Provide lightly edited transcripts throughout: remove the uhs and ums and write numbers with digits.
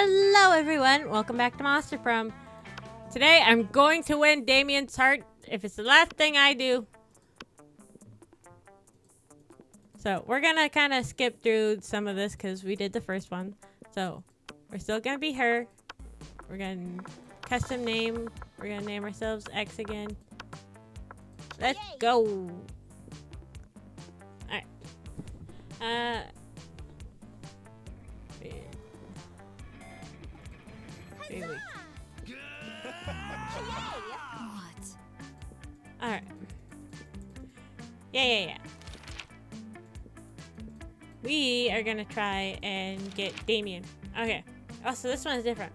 Hello everyone, welcome back to Monster Prom. Today I'm going to win Damien's heart if it's the last thing I do. So we're gonna kind of skip through some of this because we did the first one. So we're still gonna be her. We're gonna custom name. We're gonna name ourselves X again. Let's go. Alright. Alright. Yeah. We are gonna try and get Damien. Okay. Also, this one is different.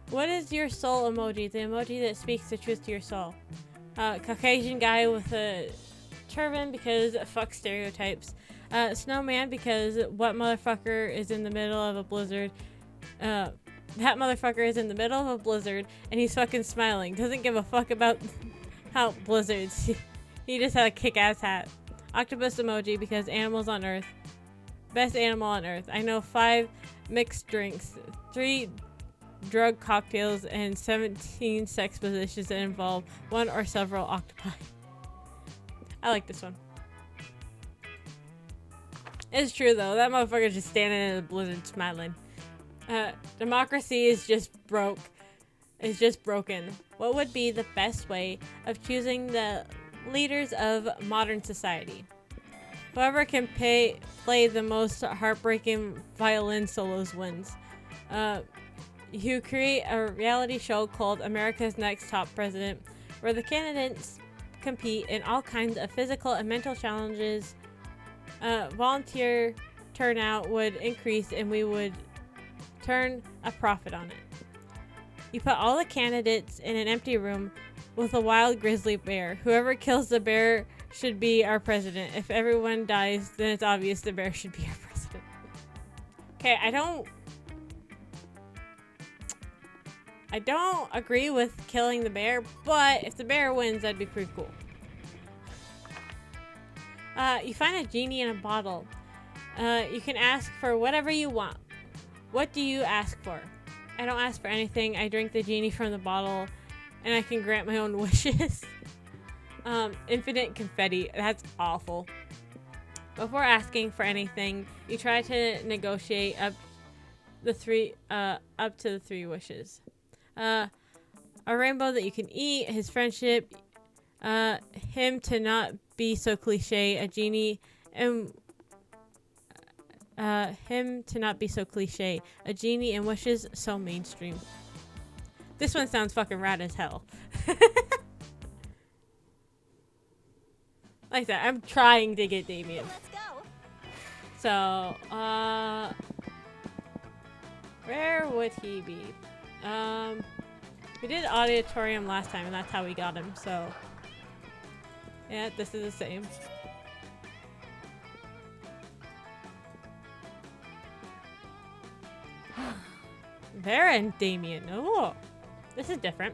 What is your soul emoji? The emoji that speaks the truth to your soul. Caucasian guy with a turban because fuck stereotypes. Snowman because what motherfucker is in the middle of a blizzard? That motherfucker is in the middle of a blizzard and he's fucking smiling. Doesn't give a fuck about how blizzards. He just had a kick-ass hat. Octopus emoji because animals on Earth. Best animal on Earth. I know 5 mixed drinks, 3 drug cocktails, and 17 sex positions that involve one or several octopi. I like this one. It's true though. That motherfucker's just standing in the blizzard smiling. Democracy is just broke. It's just broken. What would be the best way of choosing the leaders of modern society? Whoever can play the most heartbreaking violin solos wins. You create a reality show called America's Next Top President, where the candidates compete in all kinds of physical and mental challenges. Volunteer turnout would increase and we would turn a profit on it. You put all the candidates in an empty room with a wild grizzly bear. Whoever kills the bear should be our president. If everyone dies, then it's obvious the bear should be our president. Okay, I don't agree with killing the bear, but if the bear wins, that'd be pretty cool. You find a genie in a bottle. You can ask for whatever you want. What do you ask for? I don't ask for anything. I drink the genie from the bottle, and I can grant my own wishes. Infinite confetti. That's awful. Before asking for anything, you try to negotiate up to the 3 wishes. A rainbow that you can eat. His friendship. Him to not be so cliche. A genie. And him to not be so cliche. A genie and wishes so mainstream. This one sounds fucking rad as hell. Like that, I'm trying to get Damien. Let's go. So, where would he be? We did auditorium last time and that's how we got him, so. Yeah, this is the same. Vera and Damien. Oh, this is different.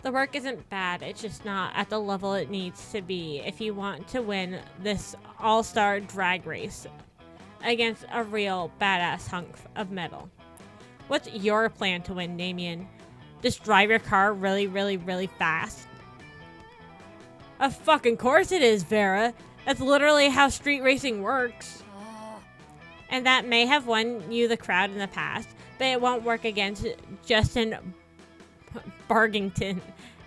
The work isn't bad. It's just not at the level it needs to be if you want to win this all-star drag race against a real badass hunk of metal. What's your plan to win, Damien? Just drive your car really, really, really fast? Of fucking course it is, Vera. That's literally how street racing works. And that may have won you the crowd in the past, but it won't work against Justin Bargington.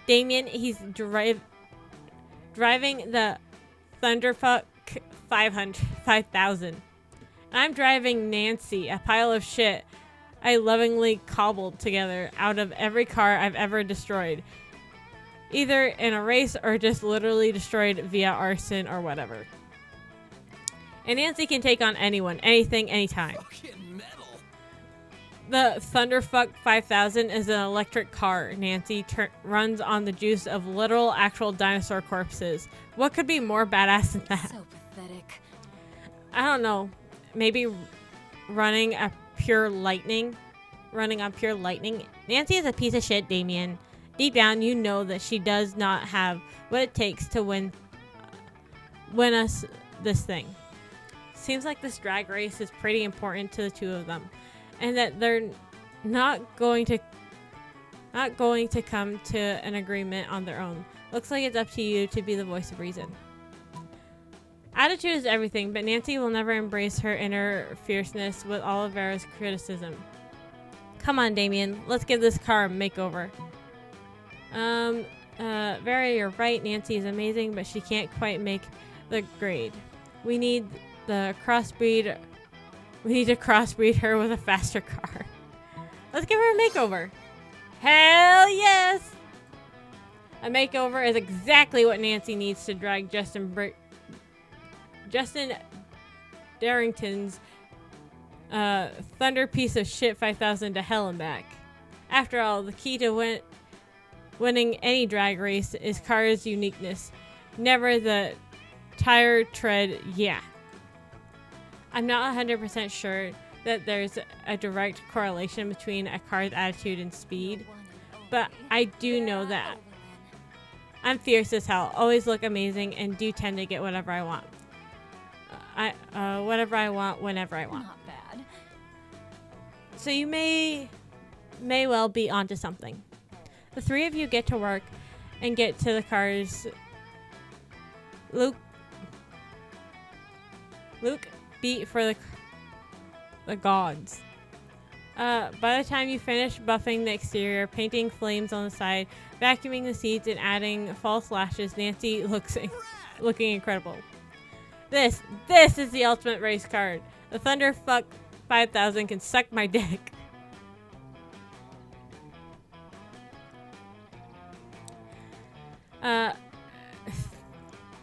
Damien, he's driving the Thunderfuck 5000. I'm driving Nancy, a pile of shit I lovingly cobbled together out of every car I've ever destroyed. Either in a race or just literally destroyed via arson or whatever. And Nancy can take on anyone, anything, anytime. The Thunderfuck 5000 is an electric car. Nancy runs on the juice of literal, actual dinosaur corpses. What could be more badass than that? So pathetic. I don't know. Maybe running on pure lightning. Nancy is a piece of shit, Damien. Deep down, you know that she does not have what it takes to win us this thing. Seems like this drag race is pretty important to the two of them. And that they're not going to come to an agreement on their own. Looks like it's up to you to be the voice of reason. Attitude is everything, but Nancy will never embrace her inner fierceness with all of Vera's criticism. Come on, Damien, let's give this car a makeover. Vera, you're right. Nancy is amazing, but she can't quite make the grade. We need to crossbreed her with a faster car. Let's give her a makeover. Hell yes! A makeover is exactly what Nancy needs to drag Justin Darrington's Thunder piece of shit 5000 to hell and back. After all, the key to winning any drag race is car's uniqueness, never the tire tread. Yeah. I'm not 100% sure that there's a direct correlation between a car's attitude and speed, but I do know that I'm fierce as hell, always look amazing, and do tend to get whatever I want. Whatever I want, whenever I want. Not bad. So you may well be onto something. The three of you get to work and get to the cars. Luke beat for the gods. By the time you finish buffing the exterior, painting flames on the side, vacuuming the seats, and adding false lashes, Nancy looking incredible. This is the ultimate race card. The Thunderfuck 5000 can suck my dick.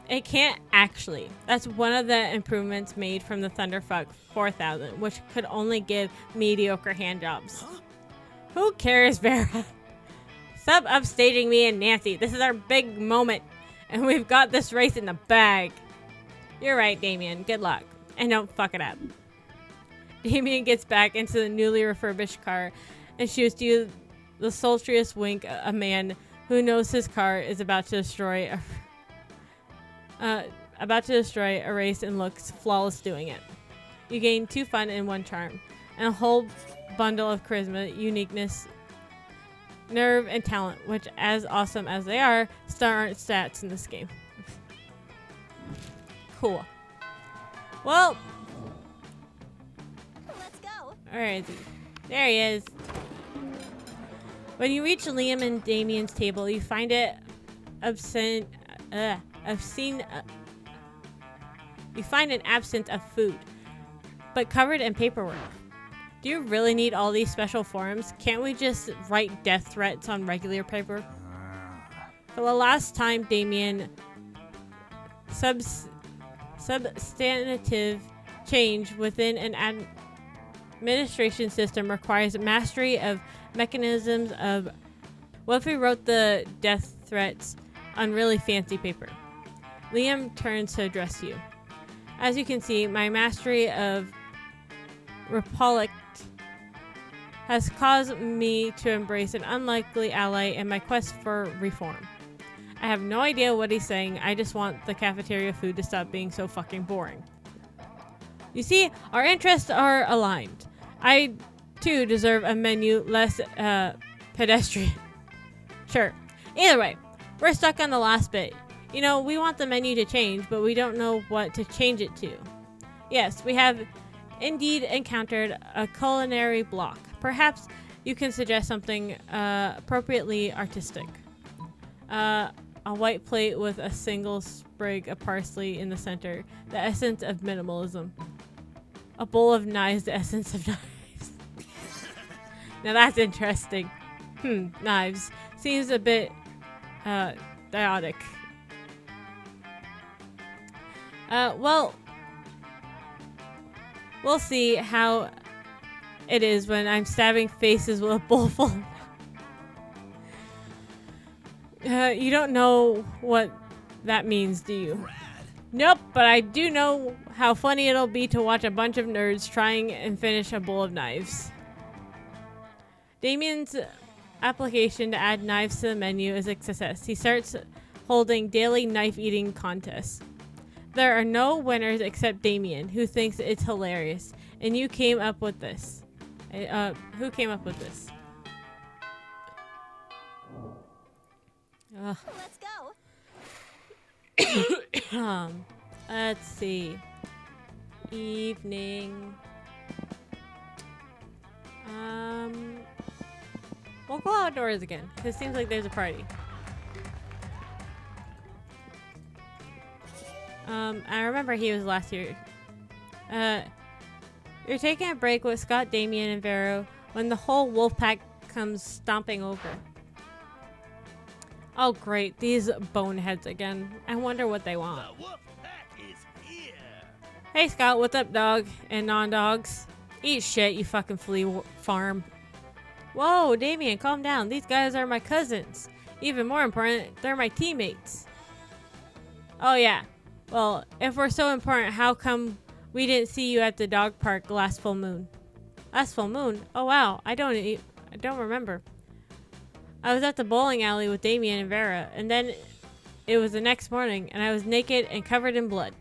It can't actually. That's one of the improvements made from the Thunderfuck 4000, which could only give mediocre handjobs. Huh? Who cares, Vera? Stop upstaging me and Nancy. This is our big moment, and we've got this race in the bag. You're right, Damien. Good luck. And don't fuck it up. Damien gets back into the newly refurbished car and shoots you the sultriest wink a man who knows his car is about to destroy a race and looks flawless doing it. You gain 2 fun and 1 charm, and a whole bundle of charisma, uniqueness, nerve, and talent, which, as awesome as they are, still aren't stats in this game. Cool. Well, Let's go. where is he? There he is. When you reach Liam and Damien's table, you find it you find an absence of food, but covered in paperwork. Do you really need all these special forms? Can't we just write death threats on regular paper? For the last time, Damien, substantive change within an administration system requires mastery of mechanisms of... What if we wrote the death threats on really fancy paper? Liam turns to address you. As you can see, my mastery of Republic has caused me to embrace an unlikely ally in my quest for reform. I have no idea what he's saying. I just want the cafeteria food to stop being so fucking boring. You see, our interests are aligned. I, too, deserve a menu less pedestrian. Sure. Either way, we're stuck on the last bit. You know, we want the menu to change, but we don't know what to change it to. Yes, we have indeed encountered a culinary block. Perhaps you can suggest something appropriately artistic. A white plate with a single sprig of parsley in the center, the essence of minimalism. A bowl of knives, the essence of knives. Now that's interesting. Knives. Seems a bit diotic. Well, we'll see how it is when I'm stabbing faces with a bowl full of... You don't know what that means, do you? Nope, but I do know how funny it'll be to watch a bunch of nerds trying and finish a bowl of knives. Damien's application to add knives to the menu is a success. He starts holding daily knife-eating contests. There are no winners except Damien, who thinks it's hilarious, and you came up with this. Who came up with this? Let's go. Let's see. Evening. We'll go outdoors again, because it seems like there's a party. I remember he was last year. You're taking a break with Scott, Damien, and Vero when the whole wolf pack comes stomping over. Oh great, these boneheads again. I wonder what they want. The wolf pack is here. Hey Scott, what's up, dog and non-dogs? Eat shit, you fucking flea farm. Whoa, Damien, calm down. These guys are my cousins. Even more important, they're my teammates. Oh yeah. Well, if we're so important, how come we didn't see you at the dog park last full moon? Last full moon? Oh wow, I don't remember. I was at the bowling alley with Damien and Vera, and then it was the next morning, and I was naked and covered in blood.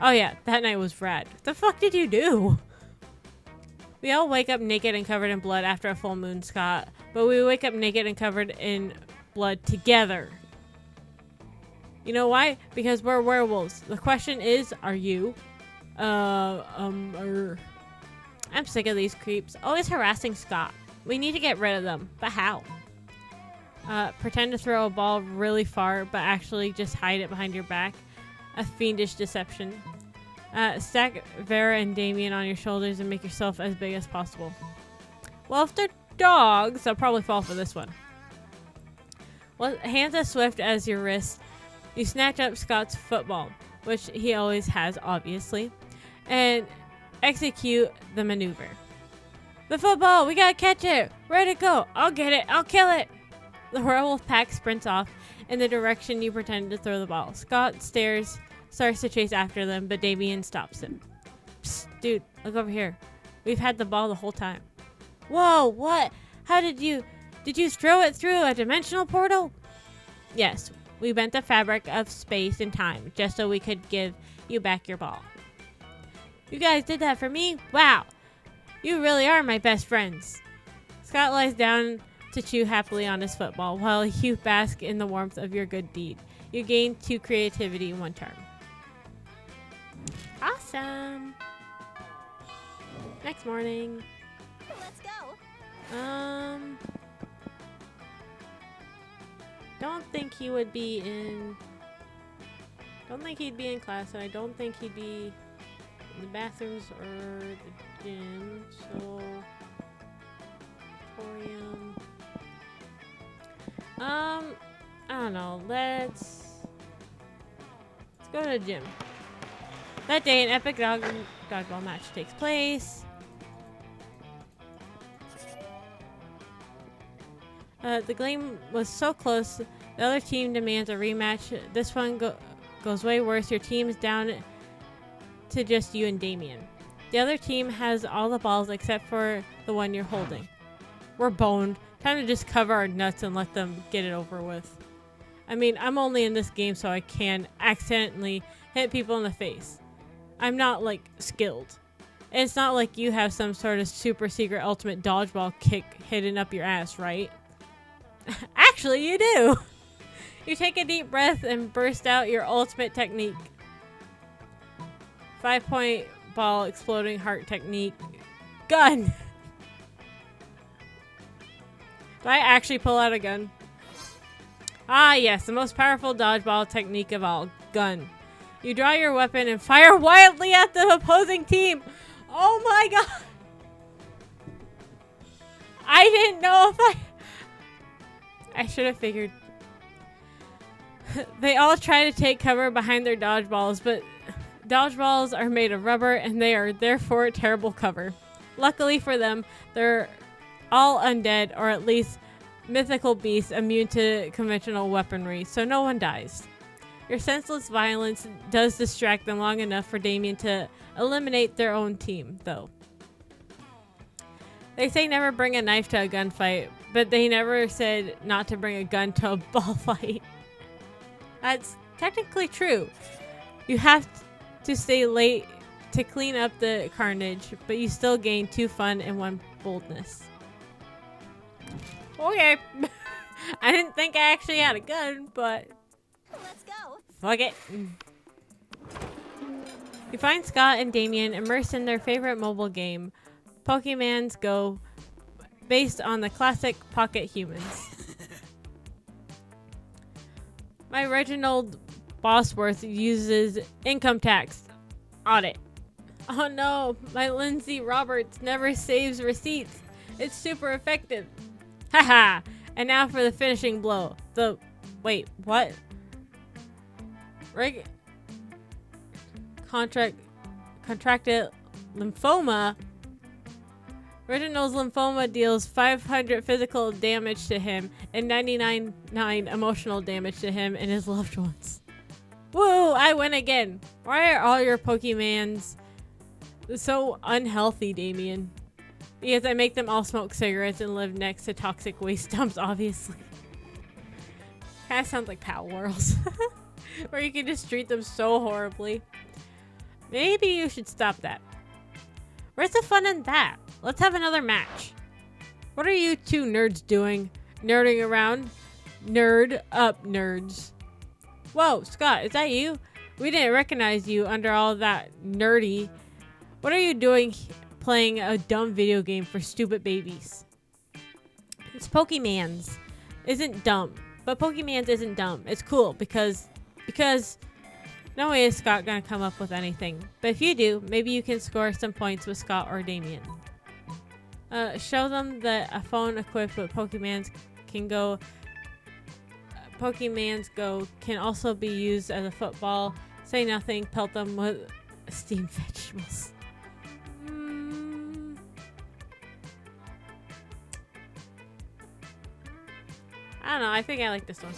Oh yeah, that night was rad. What the fuck did you do? We all wake up naked and covered in blood after a full moon, Scott, but we wake up naked and covered in blood together. You know why? Because we're werewolves. The question is, are you? I'm sick of these creeps. Always harassing Scott. We need to get rid of them. But how? Pretend to throw a ball really far, but actually just hide it behind your back. A fiendish deception. Stack Vera and Damien on your shoulders and make yourself as big as possible. Well, if they're dogs, they'll probably fall for this one. Well, hands as swift as your wrist. You snatch up Scott's football, which he always has, obviously, and execute the maneuver. The football! We gotta catch it! Ready to go! I'll get it! I'll kill it! The werewolf pack sprints off in the direction you pretended to throw the ball. Scott starts to chase after them, but Damien stops him. Psst, dude, look over here. We've had the ball the whole time. Whoa, what? How did you throw it through a dimensional portal? Yes. We bent the fabric of space and time just so we could give you back your ball. You guys did that for me? Wow. You really are my best friends. Scott lies down to chew happily on his football while you bask in the warmth of your good deed. You gain 2 creativity in 1 turn. Awesome. Next morning. Let's go. Don't think he would be in. Don't think he'd be in class, and I don't think he'd be in the bathrooms or the gym. So, auditorium. I don't know. Let's go to the gym. That day, an epic dodgeball match takes place. The game was so close, the other team demands a rematch. This one goes way worse. Your team's down to just you and Damien. The other team has all the balls except for the one you're holding. We're boned. Time to just cover our nuts and let them get it over with. I mean, I'm only in this game so I can accidentally hit people in the face. I'm not, like, skilled. It's not like you have some sort of super secret ultimate dodgeball kick hidden up your ass, right? Actually, you do. You take a deep breath and burst out your ultimate technique. 5-point ball exploding heart technique. Gun. Do I actually pull out a gun? Ah, yes, the most powerful dodgeball technique of all. Gun. You draw your weapon and fire wildly at the opposing team. Oh my god. I didn't know if I should have figured. They all try to take cover behind their dodgeballs, but dodgeballs are made of rubber and they are therefore terrible cover. Luckily for them, they're all undead, or at least mythical beasts immune to conventional weaponry, so no one dies. Your senseless violence does distract them long enough for Damien to eliminate their own team, though. They say never bring a knife to a gunfight, but they never said not to bring a gun to a ball fight. That's technically true. You have to stay late to clean up the carnage, but you still gain 2 fun and 1 boldness. Okay. I didn't think I actually had a gun, but Let's go. fuck it. You find Scott and Damien immersed in their favorite mobile game, Pokemon's Go, based on the classic Pocket Humans. My Reginald Bosworth uses income tax audit. Oh no, my Lindsay Roberts never saves receipts. It's super effective. Haha. And now for the finishing blow. Wait, what? Contracted lymphoma. Reginald's lymphoma deals 500 physical damage to him and 99 emotional damage to him and his loved ones. Woo! I win again. Why are all your Pokemons so unhealthy, Damien? Because I make them all smoke cigarettes and live next to toxic waste dumps, obviously. Kinda sounds like Pal Worlds. Where you can just treat them so horribly. Maybe you should stop that. Where's the fun in that? Let's have another match. What are you two nerds doing? Nerding around? Nerd up, nerds. Whoa, Scott, is that you? We didn't recognize you under all that nerdy. What are you doing playing a dumb video game for stupid babies? It's Pokemans. Isn't dumb. But Pokemans isn't dumb. It's cool because no way is Scott gonna come up with anything. But if you do, maybe you can score some points with Scott or Damien. Show them that a phone equipped with Pokemans Go can also be used as a football. Say nothing, pelt them with steamed vegetables. I don't know, I think I like this one.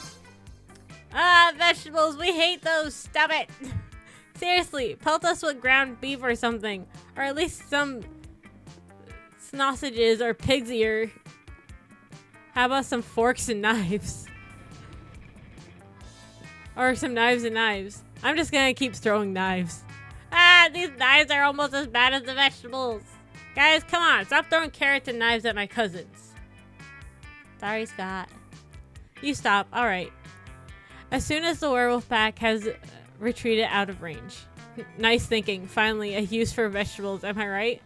Ah, vegetables, we hate those, stop it! Seriously, pelt us with ground beef or something. Or at least some sausages or pig's ear. How about some forks and knives? Or some knives and knives. I'm just gonna keep throwing knives. Ah, these knives are almost as bad as the vegetables. Guys, come on, stop throwing carrots and knives at my cousins. Sorry, Scott. You stop, alright. As soon as the werewolf pack has retreated out of range. Nice thinking. Finally, a use for vegetables, am I right?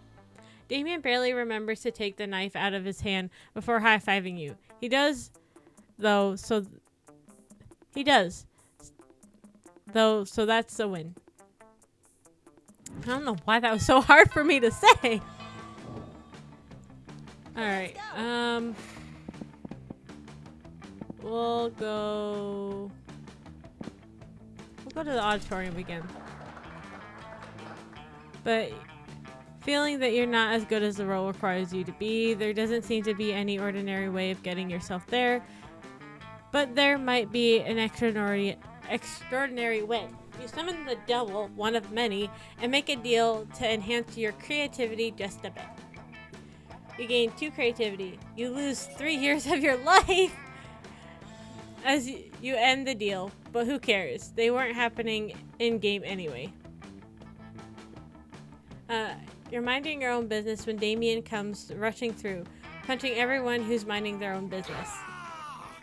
Damien barely remembers to take the knife out of his hand before high-fiving you. He does, though, so that's a win. I don't know why that was so hard for me to say. Alright, we'll go to the auditorium again. But feeling that you're not as good as the role requires you to be, there doesn't seem to be any ordinary way of getting yourself there. But there might be an extraordinary way. You summon the double, one of many, and make a deal to enhance your creativity just a bit. You gain 2 creativity. You lose 3 years of your life as you end the deal, but who cares? They weren't happening in-game anyway. You're minding your own business when Damien comes rushing through, punching everyone who's minding their own business.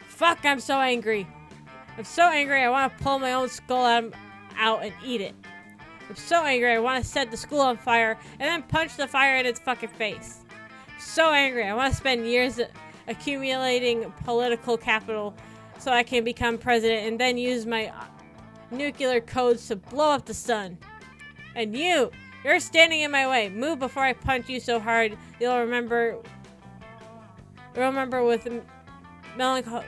Fuck, I'm so angry. I'm so angry I want to pull my own skull out and eat it. I'm so angry I want to set the school on fire and then punch the fire in its fucking face. So angry I want to spend years accumulating political capital so I can become president and then use my nuclear codes to blow up the sun. And you're standing in my way. Move before I punch you so hard you'll remember with melancholy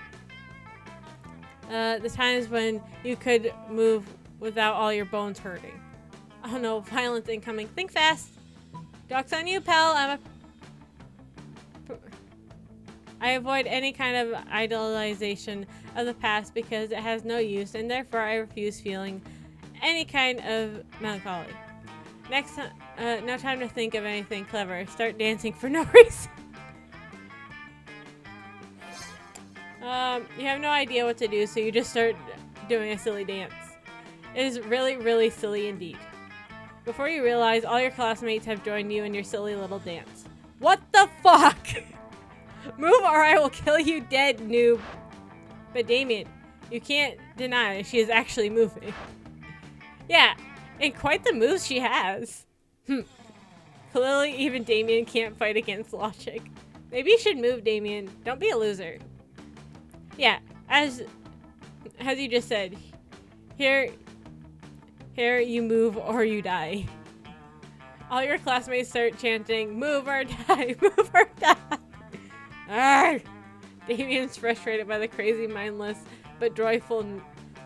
the times when you could move without all your bones hurting. Oh no, violence incoming. Think fast. Joke's on you, pal. I avoid any kind of idealization of the past because it has no use, and therefore I refuse feeling any kind of melancholy. Next time, no time to think of anything clever. Start dancing for no reason. You have no idea what to do, so you just start doing a silly dance. It is really, really silly indeed. Before you realize, all your classmates have joined you in your silly little dance. What the fuck? Move or I will kill you dead, noob. But Damien, you can't deny she is actually moving. Yeah, and quite the moves she has. Clearly, even Damien can't fight against logic. Maybe you should move, Damien. Don't be a loser. Yeah, as you just said, here you move or you die. All your classmates start chanting, move or die, move or die. Arrgh! Damien's frustrated by the crazy, mindless, but joyful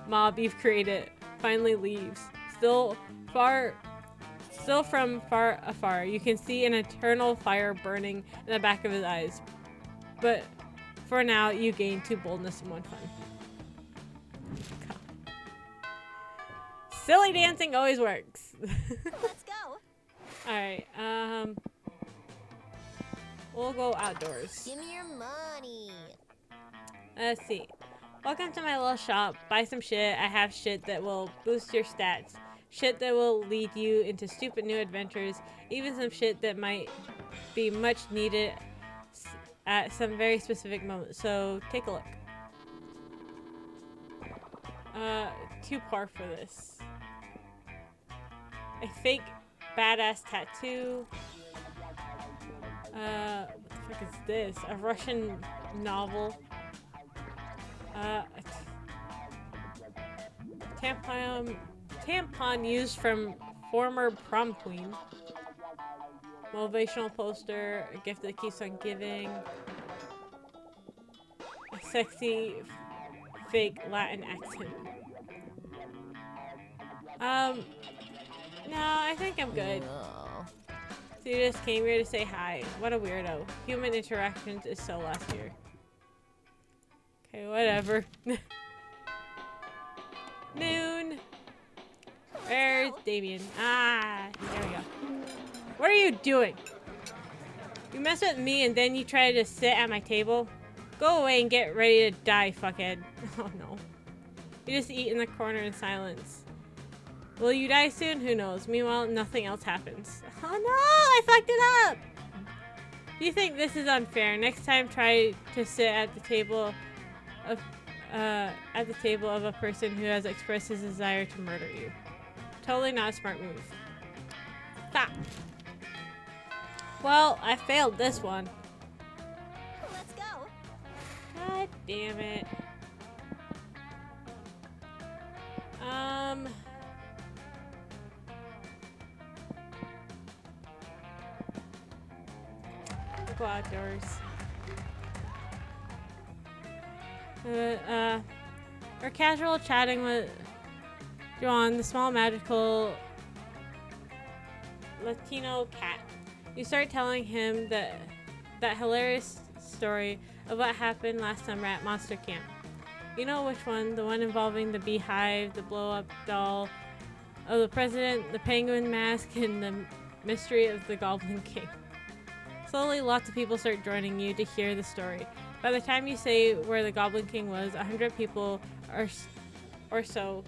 mob you've created. Finally leaves. Still from far afar, you can see an eternal fire burning in the back of his eyes. But for now, you gain 2 boldness and 1 fun. God. Silly dancing always works. Let's go. Alright, we'll go outdoors. Give me your money. Let's see. Welcome to my little shop. Buy some shit. I have shit that will boost your stats. Shit that will lead you into stupid new adventures. Even some shit that might be much needed at some very specific moment. So take a look. Too par for this. A fake badass tattoo. What the fuck is this? A Russian novel. Tampon used from former prom queen. Motivational poster. A gift that keeps on giving. A sexy fake Latin accent. No, I think I'm good. Oh. So you just came here to say hi. What a weirdo. Human interactions is so last year. Okay, whatever. Noon. Where's Damien? Ah, there we go. What are you doing? You mess with me and then you try to sit at my table? Go away and get ready to die, fuckhead. Oh no. You just eat in the corner in silence. Will you die soon? Who knows? Meanwhile, nothing else happens. Oh no! I fucked it up! Do you think this is unfair? Next time, try to sit at the table of a person who has expressed his desire to murder you. Totally not a smart move. Stop. Well, I failed this one. Let's go. God damn it. Go outdoors. We're casual chatting with Joan, the small magical Latino cat. You start telling him that hilarious story of what happened last summer at Monster Camp. You know which one? The one involving the beehive, the blow-up doll of the president, the penguin mask, and the mystery of the Goblin King. Slowly, lots of people start joining you to hear the story. By the time you say where the Goblin King was, 100 people or so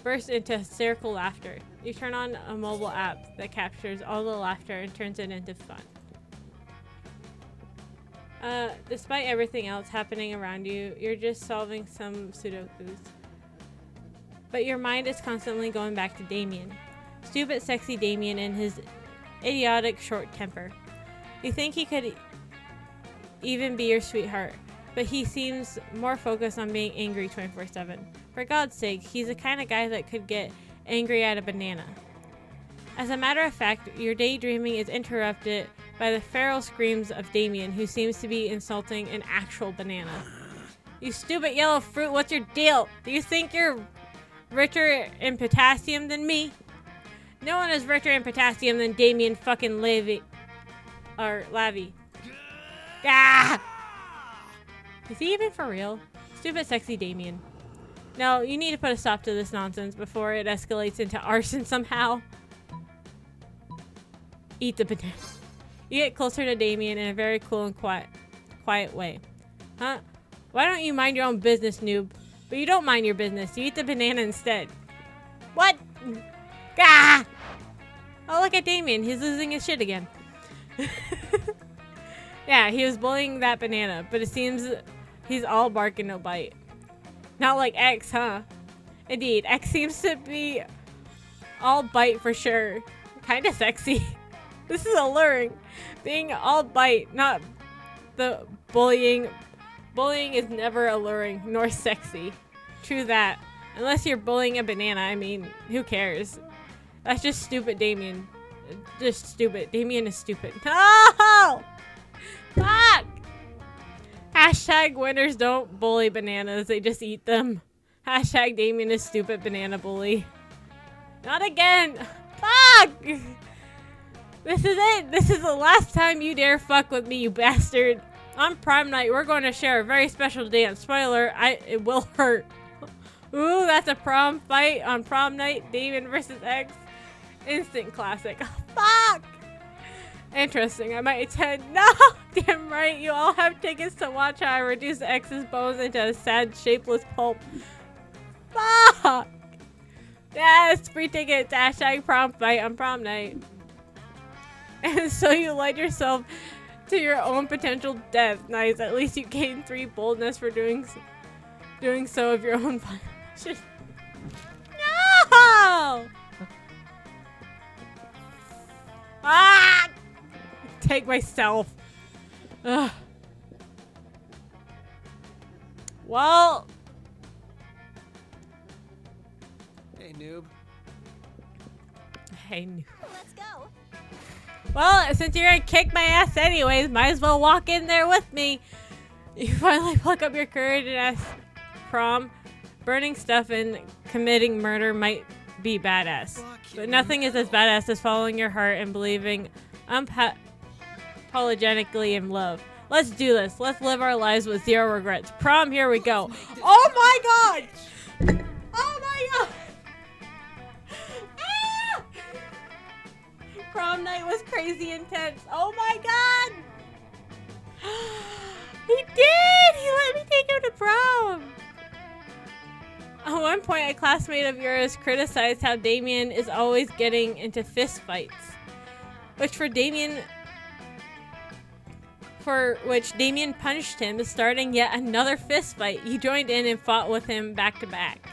burst into hysterical laughter. You turn on a mobile app that captures all the laughter and turns it into fun. Despite everything else happening around you, you're just solving some sudokus. But your mind is constantly going back to Damien. Stupid, sexy Damien and his idiotic short temper. You think he could even be your sweetheart, but he seems more focused on being angry 24/7. For God's sake, he's the kind of guy that could get angry at a banana. As a matter of fact, your daydreaming is interrupted by the feral screams of Damien, who seems to be insulting an actual banana. You stupid yellow fruit, what's your deal? Do you think you're richer in potassium than me? No one is richer in potassium than Damien fucking Lavi. Ah! Is he even for real? Stupid sexy Damien. No, you need to put a stop to this nonsense before it escalates into arson somehow. Eat the banana. You get closer to Damien in a very cool and quiet way. Huh? Why don't you mind your own business, noob? But you don't mind your business. You eat the banana instead. What? Ah! Oh, look at Damien. He's losing his shit again. Yeah, he was bullying that banana, but it seems he's all bark and no bite. Not like X, huh? Indeed, X seems to be all bite for sure. Kinda sexy. This is alluring. Being all bite, not the bullying. Bullying is never alluring, nor sexy. True that. Unless you're bullying a banana, I mean, who cares? That's just stupid, Damien. Just stupid. Damien is stupid. No! Fuck! Hashtag winners don't bully bananas, they just eat them. Hashtag Damien is stupid banana bully. Not again! Fuck! This is it! This is the last time you dare fuck with me, you bastard! On prom night, we're going to share a very special dance. Spoiler, it will hurt. Ooh, that's a prom fight on prom night. Damien versus X. Instant classic. Fuck! Interesting, I might attend. No! Damn right, you all have tickets to watch how I reduce X's bones into a sad, shapeless pulp. Fuck! Yes, free tickets. Hashtag prom fight on prom night. And so you led yourself to your own potential death. Nice, at least you gained 3 boldness for doing so of your own violation. No! Ah! Take myself. Ugh. Well. Hey, noob. Hey, noob. Let's go. Well, since you're gonna kick my ass anyways, might as well walk in there with me. You finally pluck up your courage and ask Prom. Burning stuff and committing murder might be badass. But nothing is as badass as following your heart and believing unapologetically in love. Let's do this. Let's live our lives with 0 regrets. Prom, here we go. Oh my god! Oh my god! Ah! Prom night was crazy intense. Oh my god! He did! He let me take him to prom! At one point, a classmate of yours criticized how Damien is always getting into fist fights, which Damien punished him, starting yet another fist fight. You joined in and fought with him back to back.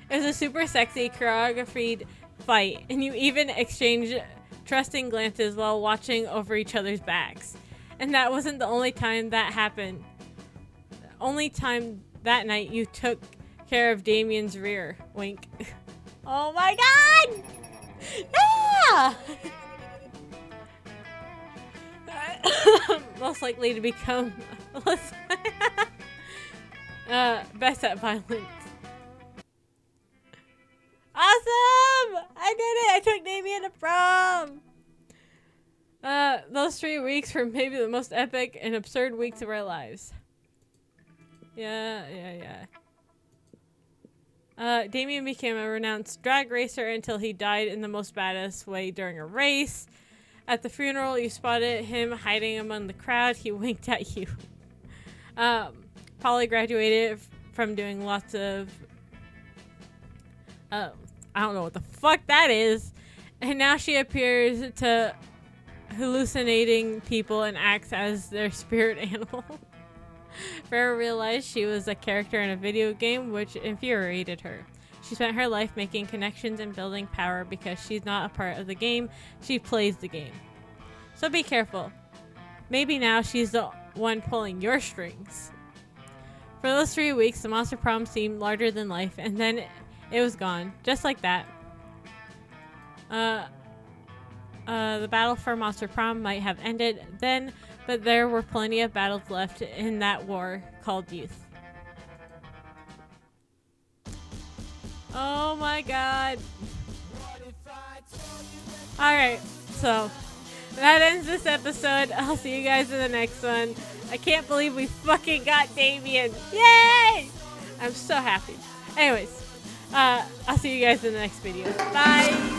It was a super sexy, choreographed fight, and you even exchanged trusting glances while watching over each other's backs. And that wasn't the only time that happened. The only time that night you took care of Damien's rear. Wink. Oh my god! Yeah! Most likely to become best at violence. Awesome! I did it! I took Damien to prom! Those 3 weeks were maybe the most epic and absurd weeks of our lives. Yeah. Damien became a renounced drag racer until he died in the most badass way during a race. At the funeral, you spotted him hiding among the crowd. He winked at you. Polly graduated from doing lots of... I don't know what the fuck that is. And now she appears to hallucinating people and acts as their spirit animal. Farrah realized she was a character in a video game, which infuriated her. She spent her life making connections and building power because she's not a part of the game, she plays the game. So be careful. Maybe now she's the one pulling your strings. For those 3 weeks, the Monster Prom seemed larger than life, and then it was gone. Just like that. The battle for Monster Prom might have ended then, but there were plenty of battles left in that war called youth. Oh my god. Alright, so that ends this episode. I'll see you guys in the next one. I can't believe we fucking got Damien. Yay! I'm so happy. Anyways, I'll see you guys in the next video. Bye!